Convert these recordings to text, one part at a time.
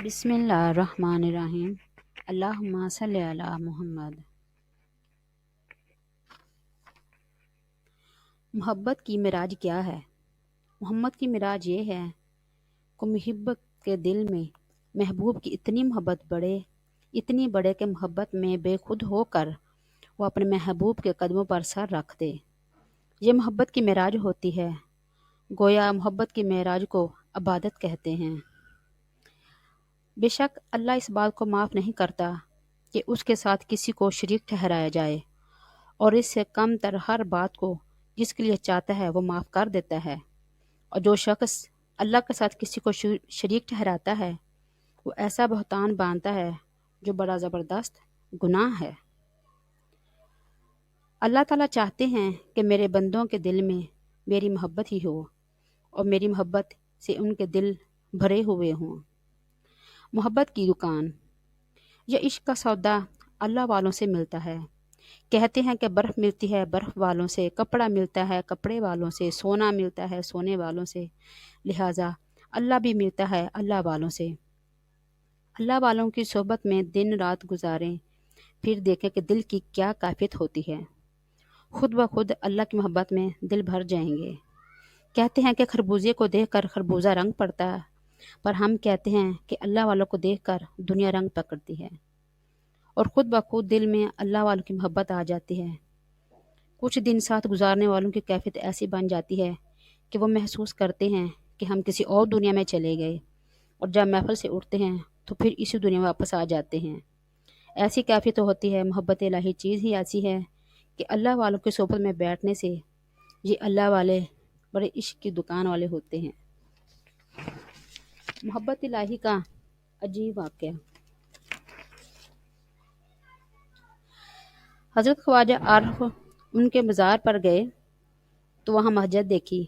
بسم اللہ الرحمن الرحیم۔ اللہم صلی علی محمد۔ محبت کی معراج کیا ہے؟ محمد کی معراج یہ ہے کہ محب کے دل میں محبوب کی اتنی محبت اتنی بڑھے کہ محبت میں بے خود ہو کر وہ اپنے محبوب کے قدموں پر سر رکھ دے۔ یہ محبت کی معراج ہوتی ہے۔ گویا محبت کی معراج کو عبادت کہتے ہیں۔ بے شک اللہ اس بات کو معاف نہیں کرتا کہ اس کے ساتھ کسی کو شریک ٹھہرایا جائے، اور اس سے کم تر ہر بات کو جس کے لیے چاہتا ہے وہ معاف کر دیتا ہے، اور جو شخص اللہ کے ساتھ کسی کو شریک ٹھہراتا ہے وہ ایسا بہتان باندھتا ہے جو بڑا زبردست گناہ ہے۔ اللہ تعالیٰ چاہتے ہیں کہ میرے بندوں کے دل میں میری محبت ہی ہو اور میری محبت سے ان کے دل بھرے ہوئے ہوں۔ محبت کی دکان۔ یہ عشق کا سودا اللہ والوں سے ملتا ہے۔ کہتے ہیں کہ برف ملتی ہے برف والوں سے، کپڑا ملتا ہے کپڑے والوں سے، سونا ملتا ہے سونے والوں سے، لہٰذا اللہ بھی ملتا ہے اللہ والوں سے۔ اللہ والوں کی صحبت میں دن رات گزاریں، پھر دیکھیں کہ دل کی کیا کیفیت ہوتی ہے۔ خود بخود اللہ کی محبت میں دل بھر جائیں گے۔ کہتے ہیں کہ خربوزے کو دیکھ کر خربوزہ رنگ پڑتا ہے، پر ہم کہتے ہیں کہ اللہ والوں کو دیکھ کر دنیا رنگ پکڑتی ہے، اور خود بخود دل میں اللہ والوں کی محبت آ جاتی ہے۔ کچھ دن ساتھ گزارنے والوں کی کیفیت ایسی بن جاتی ہے کہ وہ محسوس کرتے ہیں کہ ہم کسی اور دنیا میں چلے گئے، اور جب محفل سے اٹھتے ہیں تو پھر اسی دنیا میں واپس آ جاتے ہیں۔ ایسی کیفیت ہوتی ہے۔ محبت الہی چیز ہی ایسی ہے کہ اللہ والوں کی صحبت میں بیٹھنے سے یہ اللہ والے بڑے عشق کی دکان والے ہوتے ہیں۔ محبت الہی کا عجیب واقعہ۔ حضرت خواجہ عارف ان کے مزار پر گئے تو وہاں مسجد دیکھی۔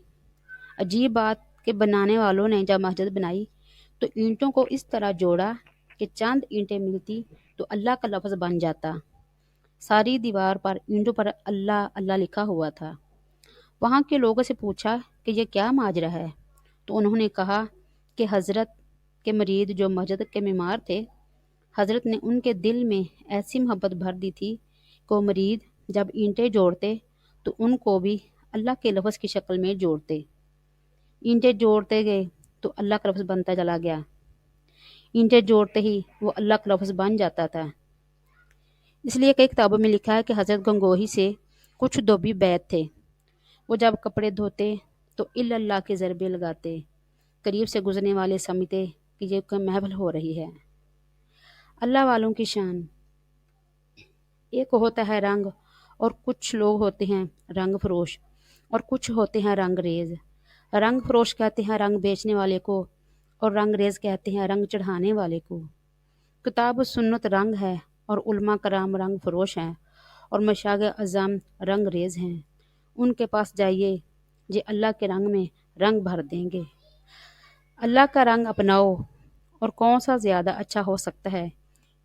عجیب بات کہ بنانے والوں نے جب مسجد بنائی تو اینٹوں کو اس طرح جوڑا کہ چند اینٹیں ملتی تو اللہ کا لفظ بن جاتا۔ ساری دیوار پر اینٹوں پر اللہ اللہ لکھا ہوا تھا۔ وہاں کے لوگوں سے پوچھا کہ یہ کیا ماجرا ہے، تو انہوں نے کہا کہ حضرت کے مرید جو مسجد کے معمار تھے، حضرت نے ان کے دل میں ایسی محبت بھر دی تھی کہ وہ مرید جب اینٹیں جوڑتے تو ان کو بھی اللہ کے لفظ کی شکل میں جوڑتے۔ اینٹیں جوڑتے گئے تو اللہ کا لفظ بنتا چلا گیا۔ اینٹیں جوڑتے ہی وہ اللہ کا لفظ بن جاتا تھا۔ اس لیے کئی کتابوں میں لکھا ہے کہ حضرت گنگوہی سے کچھ دھوبی بیعت تھے۔ وہ جب کپڑے دھوتے تو الا اللہ کے ضربے لگاتے، قریب سے گزرنے والے سمجھتے کہ یہ کوئی محفل ہو رہی ہے۔ اللہ والوں کی شان۔ ایک ہوتا ہے رنگ، اور کچھ لوگ ہوتے ہیں رنگ فروش، اور کچھ ہوتے ہیں رنگ ریز۔ رنگ فروش کہتے ہیں رنگ بیچنے والے کو، اور رنگ ریز کہتے ہیں رنگ چڑھانے والے کو۔ کتاب و سنت رنگ ہے، اور علماء کرام رنگ فروش ہیں، اور مشائخ اعظم رنگ ریز ہیں۔ ان کے پاس جائیے، یہ اللہ کے رنگ میں رنگ بھر دیں گے۔ اللہ کا رنگ اپناؤ، اور کون سا زیادہ اچھا ہو سکتا ہے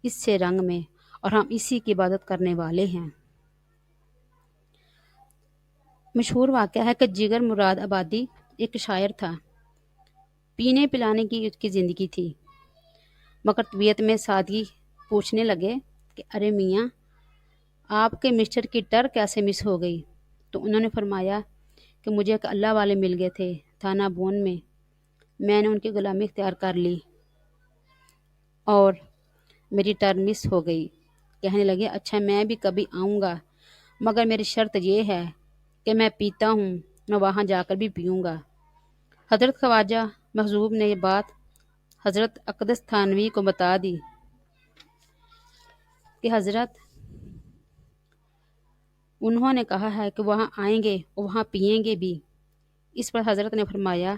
اس سے رنگ میں، اور ہم اسی کی عبادت کرنے والے ہیں۔ مشہور واقعہ ہے کہ جگر مراد آبادی ایک شاعر تھا۔ پینے پلانے کی اس کی زندگی تھی، مگر طبیعت میں سادگی پوچھنے لگے کہ ارے میاں، آپ کے مسٹر کی ٹر کیسے مس ہو گئی؟ تو انہوں نے فرمایا کہ مجھے ایک اللہ والے مل گئے تھے تھانہ بون میں نے ان کی غلامی اختیار کر لی اور میری ٹر مس ہو گئی۔ کہنے لگے اچھا میں بھی کبھی آؤں گا، مگر میری شرط یہ ہے کہ میں پیتا ہوں، میں وہاں جا کر بھی پیوں گا۔ حضرت خواجہ محجوب نے یہ بات حضرت اقدس تھانوی کو بتا دی کہ حضرت انہوں نے کہا ہے کہ وہاں آئیں گے اور وہاں پئیں گے بھی۔ اس پر حضرت نے فرمایا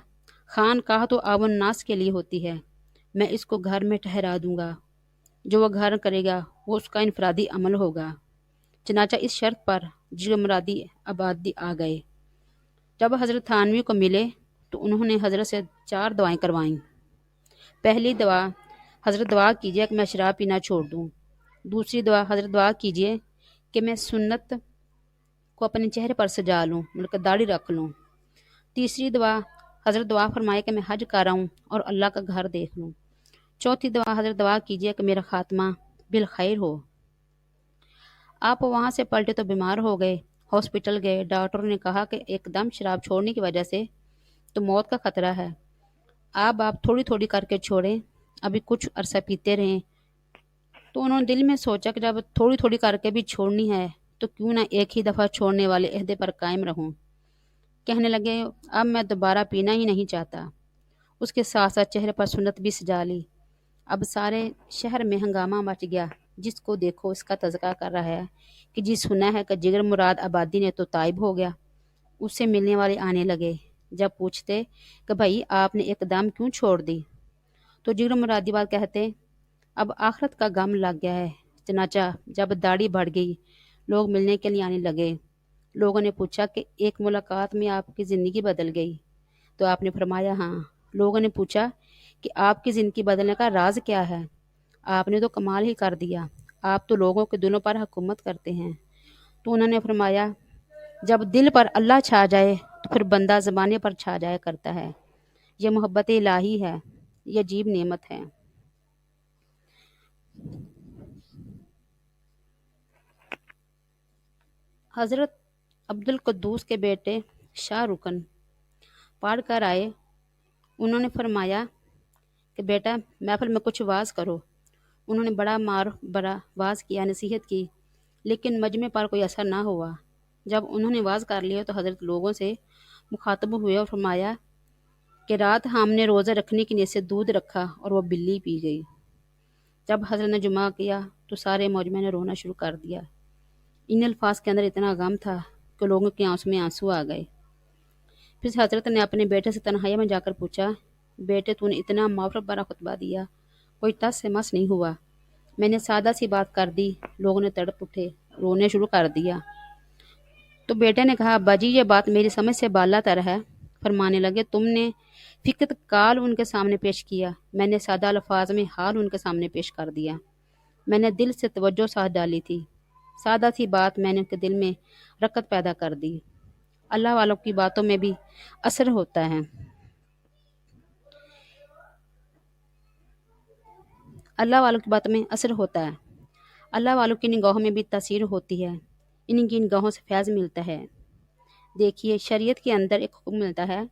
خانقاہ تو عام الناس کے لیے ہوتی ہے، میں اس کو گھر میں ٹھہرا دوں گا، جو وہ گھر کرے گا وہ اس کا انفرادی عمل ہوگا۔ چنانچہ اس شرط پر جگر مرادی آبادی آ گئے۔ جب حضرت تھانوی کو ملے تو انہوں نے حضرت سے 4 دعائیں کروائیں۔ پہلی دعا، حضرت دعا کیجیے کہ میں شراب پینا چھوڑ دوں۔ دوسری دعا، حضرت دعا کیجیے کہ میں سنت کو اپنے چہرے پر سجا لوں، بلکہ داڑھی رکھ لوں۔ تیسری دعا، حضرت دعا فرمائے کہ میں حج کر آؤں اور اللہ کا گھر دیکھ لوں۔ चौथी दवा, हजरत दवा कीजिए कि मेरा खात्मा बिलखैर हो। आप वहाँ से पलटे तो बीमार हो गए, हॉस्पिटल गए, डॉक्टरों ने कहा कि एकदम शराब छोड़ने की वजह से तो मौत का खतरा है। अब आप थोड़ी थोड़ी करके छोड़ें, अभी कुछ अरसा पीते रहें। तो उन्होंने दिल में सोचा कि जब थोड़ी थोड़ी करके भी छोड़नी है तो क्यों ना एक ही दफ़ा छोड़ने वाले अहदे पर कायम रहूं। कहने लगे, अब मैं दोबारा पीना ही नहीं चाहता। उसके साथ साथ चेहरे पर सुन्नत भी सजा ली। अब सारे शहर में हंगामा मच गया, जिसको देखो इसका तज़किरा कर रहा है कि जी सुना है कि जिगर मुराद आबादी ने तो ताइब हो गया। उससे मिलने वाले आने लगे। जब पूछते कि भाई आपने एकदम क्यों छोड़ दी, तो जिगर मुरादी बात कहते, अब आखिरत का गम लग गया है। चनाचा जब दाढ़ी बढ़ गई, लोग मिलने के लिए आने लगे। लोगों ने पूछा कि एक मुलाकात में आपकी ज़िंदगी बदल गई, तो आपने फरमाया हाँ। लोगों ने पूछा कि आपकी ज़िंदगी बदलने का राज क्या है। आपने तो कमाल ही कर दिया, आप तो लोगों के दिलों पर हुकूमत करते हैं। तो उन्होंने फरमाया, जब दिल पर अल्लाह छा जाए तो फिर बंदा ज़माने पर छा जाया करता है। यह मोहब्बत इलाही है, यह अजीब नेमत है। हज़रत अब्दुल कुद्दूस के बेटे शाह रुकन पढ़ कर आए। उन्होंने फरमाया कि बेटा महफिल में कुछ वाज करो। उन्होंने बड़ा वाज किया, नसीहत की, लेकिन मजमे पर कोई असर ना हुआ। जब उन्होंने वाज कर लिया तो हज़रत लोगों से मुखातब हुए और फरमाया कि रात हमने रोज़ा रखने की नीयत से दूध रखा और वह बिल्ली पी गई। जब हज़रत ने जुमा किया तो सारे मौजमे ने रोना शुरू कर दिया। इन अल्फाज के अंदर इतना गम था कि लोगों की आंसू में आंसू आ गए। फिर हज़रत ने अपने बेटे से तन्हाई में जाकर पूछा, बेटे तूने इतना माफरत भरा खुतबा दिया, कोई टस से मस नहीं हुआ। मैंने सादा सी बात कर दी, लोगों ने तड़प उठे, रोने शुरू कर दिया। तो बेटे ने कहा, अब्बा जी ये बात मेरी समझ से बाला तर है। फरमाने लगे, तुमने फिकत काल उनके सामने पेश किया, मैंने सादा अल्फाज में हाल उनके सामने पेश कर दिया। मैंने दिल से तवज्जो साथ डाली थी, सादा सी बात मैंने उनके दिल में रकत पैदा कर दी। अल्लाह वालों की बातों में भी असर होता है। अल्लाह वालों की बातों में असर होता है। अल्लाह वालों की निगाहों में भी तासीर होती है। इनकी निगाहों से फैज़ मिलता है। देखिए शरीयत के अंदर एक हुक्म मिलता है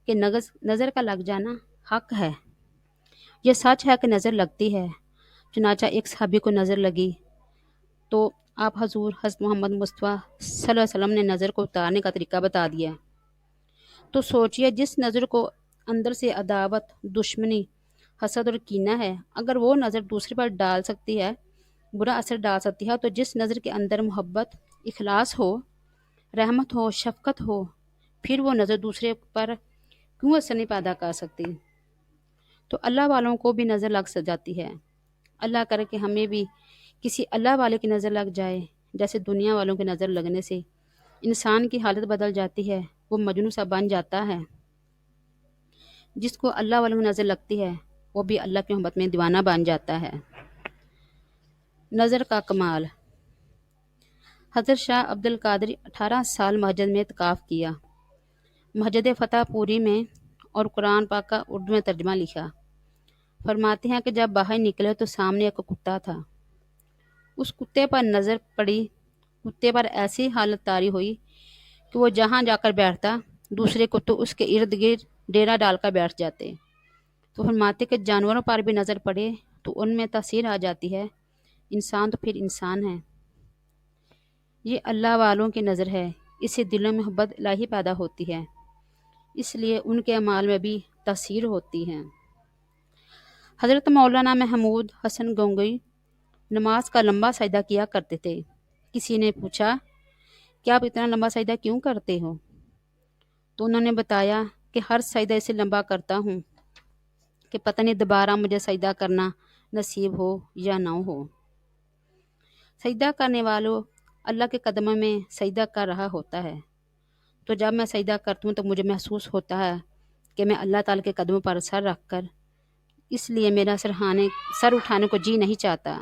कि नज़र का लग जाना हक है। यह सच है कि नज़र लगती है। चुनाचा एक सहाबी को नज़र लगी तो आप हजूर हज़रत मोहम्मद मुस्तफ़ा सल्लल्लाहु अलैहि वसल्लम ने नज़र को उतारने का तरीका बता दिया। तो सोचिए जिस नज़र को अंदर से अदावत, दुश्मनी, हसद और कीना है, अगर वो नज़र दूसरे पर डाल सकती है, बुरा असर डाल सकती है, तो जिस नज़र के अंदर मोहब्बत, इखलास हो, रहमत हो, शफकत हो, फिर वो नज़र दूसरे पर क्यों असर नहीं पैदा कर सकती। तो अल्लाह वालों को भी नज़र लग जाती है। अल्लाह करे कि हमें भी किसी अल्लाह वाले की नज़र लग जाए। जैसे दुनिया वालों की नज़र लगने से इंसान की हालत बदल जाती है, वो मजनू सा बन जाता है। जिसको अल्लाह वालों की नज़र लगती है वो भी अल्लाह की मोहब्बत में दीवाना बन जाता है। नज़र का कमाल। हज़रत शाह अब्दुल कादिर 18 साल मस्जिद में इत्काफ़ किया, मस्जिद फतेहपुरी में, और कुरान पाक का उर्दू में तर्जमा लिखा। फरमाते हैं कि जब बाहर निकले तो सामने एक कुत्ता था। उस कुत्ते पर नज़र पड़ी, कुत्ते पर ऐसी हालत तारी हुई कि वो जहाँ जाकर बैठता दूसरे कुत्ते उसके इर्द गिर्द डेरा डालकर बैठ जाते। तो फरमाते कि जानवरों पर भी नज़र पड़े तो उनमें तासीर आ जाती है। इंसान तो फिर इंसान है। ये अल्लाह वालों की नज़र है, इससे दिलों में मोहब्बत इलाही पैदा होती है, इसलिए उनके अमाल में भी तासीर होती है। हज़रत मौलाना महमूद हसन गंगोई नमाज का लंबा सजदा किया करते थे। किसी ने पूछा कि आप इतना लंबा सजदा क्यों करते हो, तो उन्होंने बताया कि हर सजदा इसे लंबा करता हूँ कि पता नहीं दोबारा मुझे सजदा करना नसीब हो या ना हो। सजदा करने वालों अल्लाह के कदमों में सजदा कर रहा होता है। तो जब मैं सजदा करती हूँ तो मुझे महसूस होता है कि मैं अल्लाह ताला के कदमों पर सर रख कर, इसलिए मेरा सर उठाने को जी नहीं चाहता।